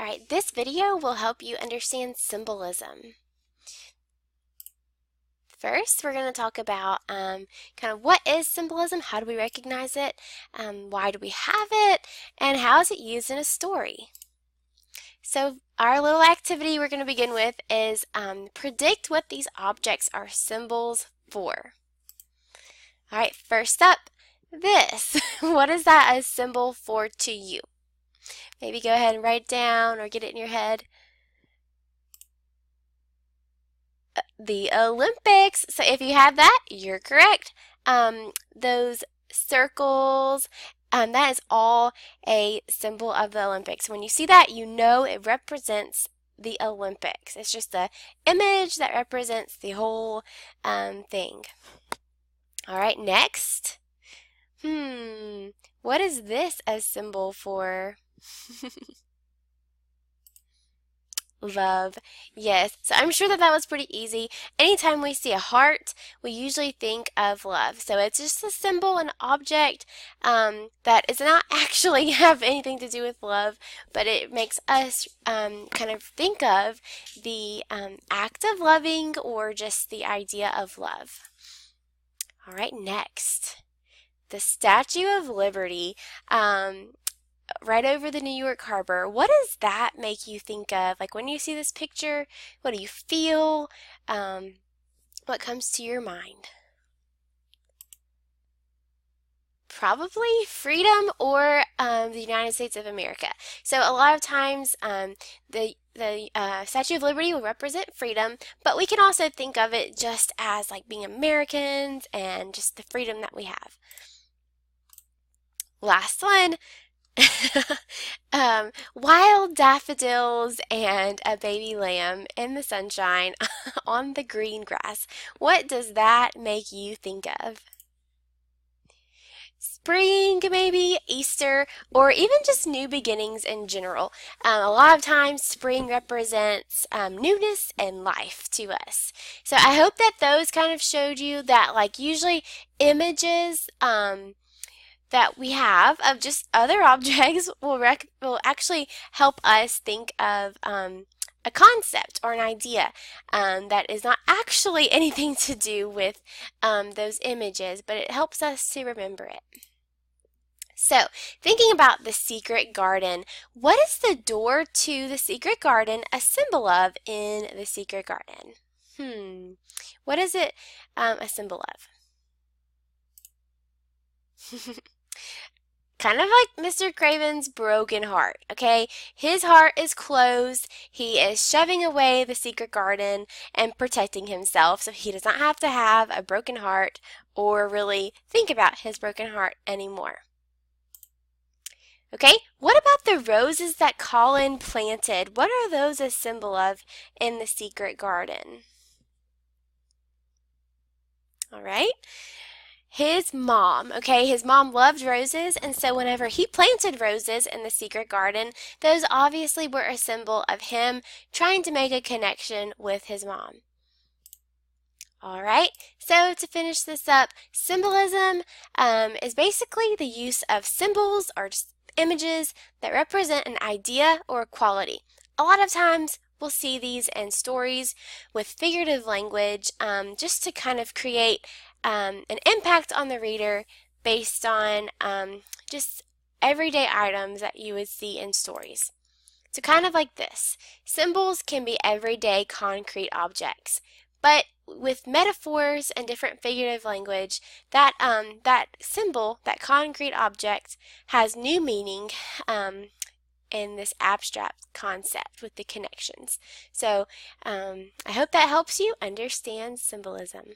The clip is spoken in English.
Alright, this video will help you understand symbolism. First, we're going to talk about kind of what is symbolism, how do we recognize it, why do we have it, and how is it used in a story. So our little activity we're going to begin with is predict what these objects are symbols for. Alright, first up, this. What is that a symbol for to you? Maybe go ahead and write it down or get it in your head. The Olympics. So if you have that, you're correct. Those circles, that is all a symbol of the Olympics. When you see that, you know it represents the Olympics. It's just an image that represents the whole thing. All right, next. What is this a symbol for? Love. Yes. So I'm sure that was pretty easy. Anytime we see a heart, we usually think of love. So it's just a symbol, an object that does not actually have anything to do with love, but it makes us kind of think of the act of loving or just the idea of love. All right, next. The Statue of Liberty. Right over the New York Harbor. What does that make you think of? Like when you see this picture, what do you feel? What comes to your mind? Probably freedom or the United States of America. So a lot of times the Statue of Liberty will represent freedom, but we can also think of it just as like being Americans and just the freedom that we have. Last one. Wild daffodils and a baby lamb in the sunshine on the green grass. What does that make you think of? Spring, maybe, Easter, or even just new beginnings in general. A lot of times spring represents newness and life to us. So I hope that those kind of showed you that like usually images that we have of just other objects will actually help us think of a concept or an idea that is not actually anything to do with those images, but it helps us to remember it. So, thinking about the secret garden, what is the door to the secret garden a symbol of in the secret garden? What is it a symbol of? Kind of like Mr. Craven's broken heart, okay? His heart is closed. He is shoving away the secret garden and protecting himself so he does not have to have a broken heart or really think about his broken heart anymore. Okay, what about the roses that Colin planted? What are those a symbol of in the secret garden? All right. His mom, okay, his mom loved roses, and so whenever he planted roses in the secret garden, those obviously were a symbol of him trying to make a connection with his mom. All right, so to finish this up, symbolism is basically the use of symbols or just images that represent an idea or a quality. A lot of times, we'll see these in stories with figurative language just to kind of create an impact on the reader based on just everyday items that you would see in stories. So kind of like this. Symbols can be everyday concrete objects, but with metaphors and different figurative language, that symbol, that concrete object, has new meaning in this abstract concept with the connections. So I hope that helps you understand symbolism.